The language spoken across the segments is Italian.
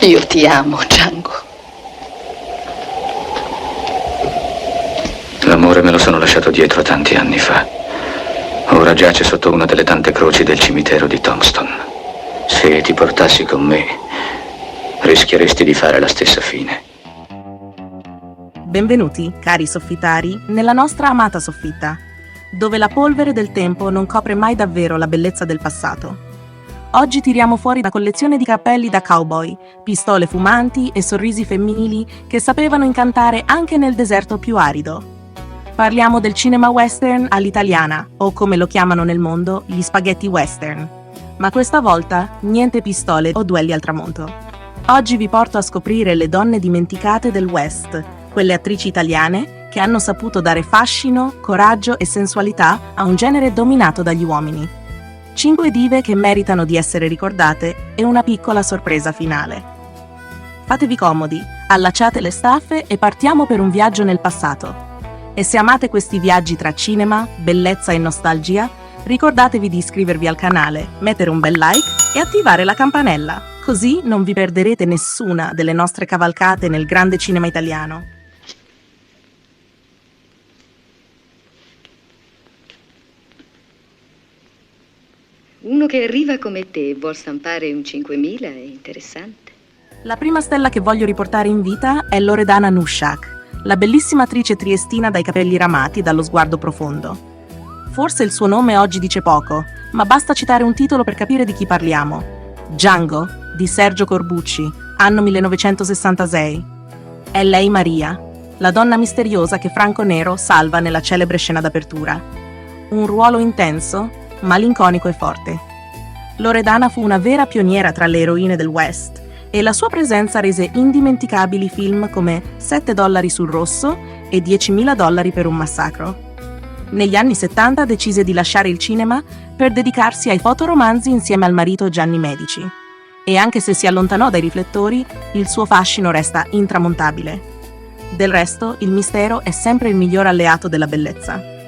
Io ti amo, Django. L'amore me lo sono lasciato dietro tanti anni fa. Ora giace sotto una delle tante croci del cimitero di Tombstone. Se ti portassi con me, rischieresti di fare la stessa fine. Benvenuti, cari soffitari, nella nostra amata soffitta, dove la polvere del tempo non copre mai davvero la bellezza del passato. Oggi tiriamo fuori una collezione di cappelli da cowboy, pistole fumanti e sorrisi femminili che sapevano incantare anche nel deserto più arido. Parliamo del cinema western all'italiana, o come lo chiamano nel mondo, gli spaghetti western. Ma questa volta niente pistole o duelli al tramonto. Oggi vi porto a scoprire le donne dimenticate del West, quelle attrici italiane che hanno saputo dare fascino, coraggio e sensualità a un genere dominato dagli uomini. 5 dive che meritano di essere ricordate e una piccola sorpresa finale. Fatevi comodi, allacciate le staffe e partiamo per un viaggio nel passato. E se amate questi viaggi tra cinema, bellezza e nostalgia, ricordatevi di iscrivervi al canale, mettere un bel like e attivare la campanella, così non vi perderete nessuna delle nostre cavalcate nel grande cinema italiano. Uno che arriva come te vuol stampare un 5000 è interessante. La prima stella che voglio riportare in vita è Loredana Nushak, la bellissima attrice triestina dai capelli ramati e dallo sguardo profondo. Forse il suo nome oggi dice poco, ma basta citare un titolo per capire di chi parliamo. Django, di Sergio Corbucci, anno 1966. È lei Maria, la donna misteriosa che Franco Nero salva nella celebre scena d'apertura. Un ruolo intenso, malinconico e forte. Loredana fu una vera pioniera tra le eroine del West e la sua presenza rese indimenticabili film come $7 sul rosso e $10.000 per un massacro. Negli anni 70 decise di lasciare il cinema per dedicarsi ai fotoromanzi insieme al marito Gianni Medici. E anche se si allontanò dai riflettori, il suo fascino resta intramontabile. Del resto, il mistero è sempre il miglior alleato della bellezza.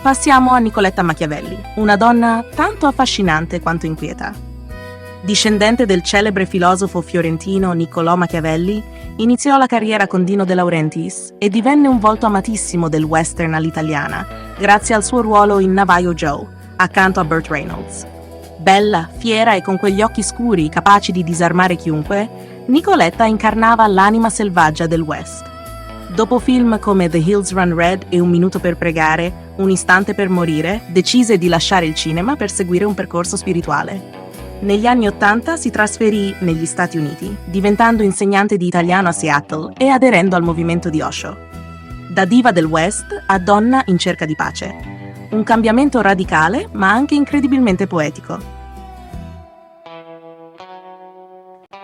Passiamo a Nicoletta Machiavelli, una donna tanto affascinante quanto inquieta. Discendente del celebre filosofo fiorentino Niccolò Machiavelli, iniziò la carriera con Dino De Laurentiis e divenne un volto amatissimo del western all'italiana, grazie al suo ruolo in Navajo Joe, accanto a Burt Reynolds. Bella, fiera e con quegli occhi scuri capaci di disarmare chiunque, Nicoletta incarnava l'anima selvaggia del West. Dopo film come The Hills Run Red e Un minuto per pregare, Un istante per morire, decise di lasciare il cinema per seguire un percorso spirituale. Negli anni '80 si trasferì negli Stati Uniti, diventando insegnante di italiano a Seattle e aderendo al movimento di Osho. Da diva del West a donna in cerca di pace. Un cambiamento radicale, ma anche incredibilmente poetico.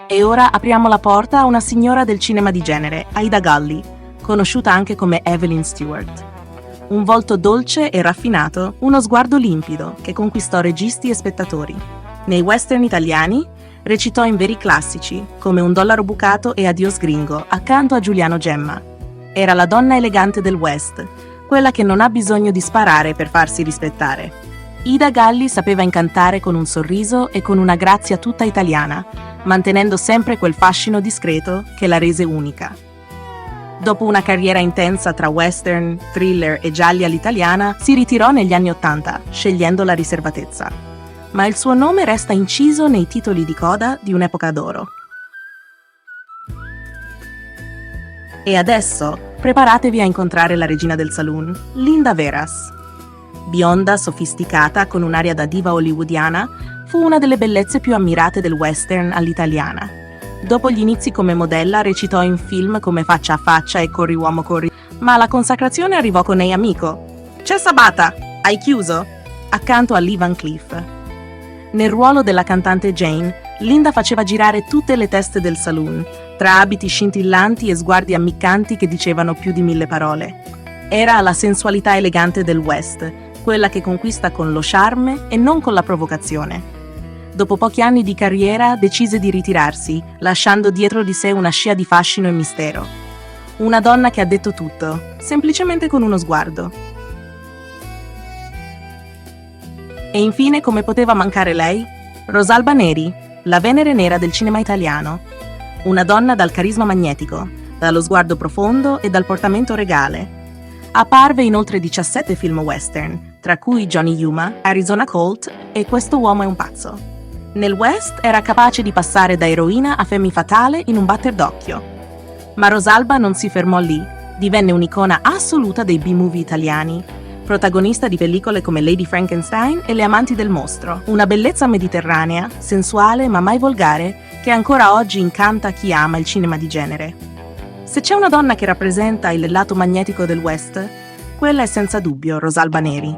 E ora apriamo la porta a una signora del cinema di genere, Aida Galli, conosciuta anche come Evelyn Stewart. Un volto dolce e raffinato, uno sguardo limpido che conquistò registi e spettatori. Nei western italiani recitò in veri classici come Un dollaro bucato e Adios gringo, accanto a Giuliano Gemma. Era la donna elegante del West, quella che non ha bisogno di sparare per farsi rispettare. Ida Galli sapeva incantare con un sorriso e con una grazia tutta italiana, mantenendo sempre quel fascino discreto che la rese unica. Dopo una carriera intensa tra western, thriller e gialli all'italiana, si ritirò negli anni '80, scegliendo la riservatezza. Ma il suo nome resta inciso nei titoli di coda di un'epoca d'oro. E adesso, preparatevi a incontrare la regina del saloon, Linda Veras. Bionda, sofisticata, con un'aria da diva hollywoodiana, fu una delle bellezze più ammirate del western all'italiana. Dopo gli inizi come modella recitò in film come Faccia a faccia e Corri uomo corri, ma la consacrazione arrivò con Ehi amico. C'è Sabata, hai chiuso? Accanto a Lee Van Cleef. Nel ruolo della cantante Jane, Linda faceva girare tutte le teste del saloon, tra abiti scintillanti e sguardi ammiccanti che dicevano più di 1000 parole. Era la sensualità elegante del West, quella che conquista con lo charme e non con la provocazione. Dopo pochi anni di carriera decise di ritirarsi, lasciando dietro di sé una scia di fascino e mistero. Una donna che ha detto tutto, semplicemente con uno sguardo. E infine, come poteva mancare lei? Rosalba Neri, la Venere nera del cinema italiano. Una donna dal carisma magnetico, dallo sguardo profondo e dal portamento regale. Apparve in oltre 17 film western, tra cui Johnny Yuma, Arizona Colt e Questo uomo è un pazzo. Nel West era capace di passare da eroina a femme fatale in un batter d'occhio. Ma Rosalba non si fermò lì, divenne un'icona assoluta dei B-movie italiani, protagonista di pellicole come Lady Frankenstein e Le amanti del mostro, una bellezza mediterranea, sensuale ma mai volgare, che ancora oggi incanta chi ama il cinema di genere. Se c'è una donna che rappresenta il lato magnetico del West, quella è senza dubbio Rosalba Neri.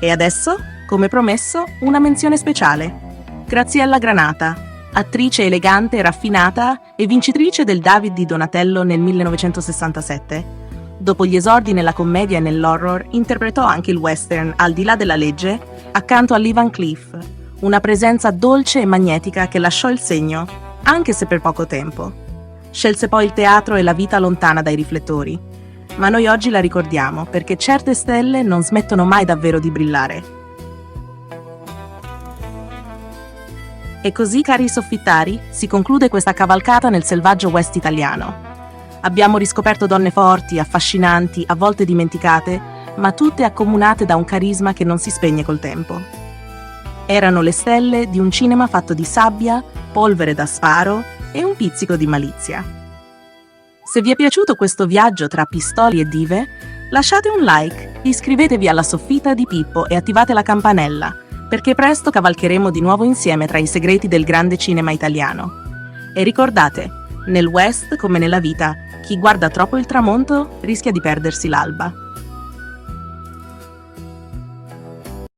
E adesso, come promesso, una menzione speciale. Graziella Granata, attrice elegante e raffinata e vincitrice del David di Donatello nel 1967. Dopo gli esordi nella commedia e nell'horror, interpretò anche il western Al di là della legge, accanto a Lee Van Cleef, una presenza dolce e magnetica che lasciò il segno, anche se per poco tempo. Scelse poi il teatro e la vita lontana dai riflettori. Ma noi oggi la ricordiamo perché certe stelle non smettono mai davvero di brillare. E così, cari soffittari, si conclude questa cavalcata nel selvaggio West italiano. Abbiamo riscoperto donne forti, affascinanti, a volte dimenticate, ma tutte accomunate da un carisma che non si spegne col tempo. Erano le stelle di un cinema fatto di sabbia, polvere da sparo e un pizzico di malizia. Se vi è piaciuto questo viaggio tra pistoli e dive, lasciate un like, iscrivetevi alla Soffitta di Pippo e attivate la campanella, perché presto cavalcheremo di nuovo insieme tra i segreti del grande cinema italiano. E ricordate, nel West come nella vita, chi guarda troppo il tramonto rischia di perdersi l'alba.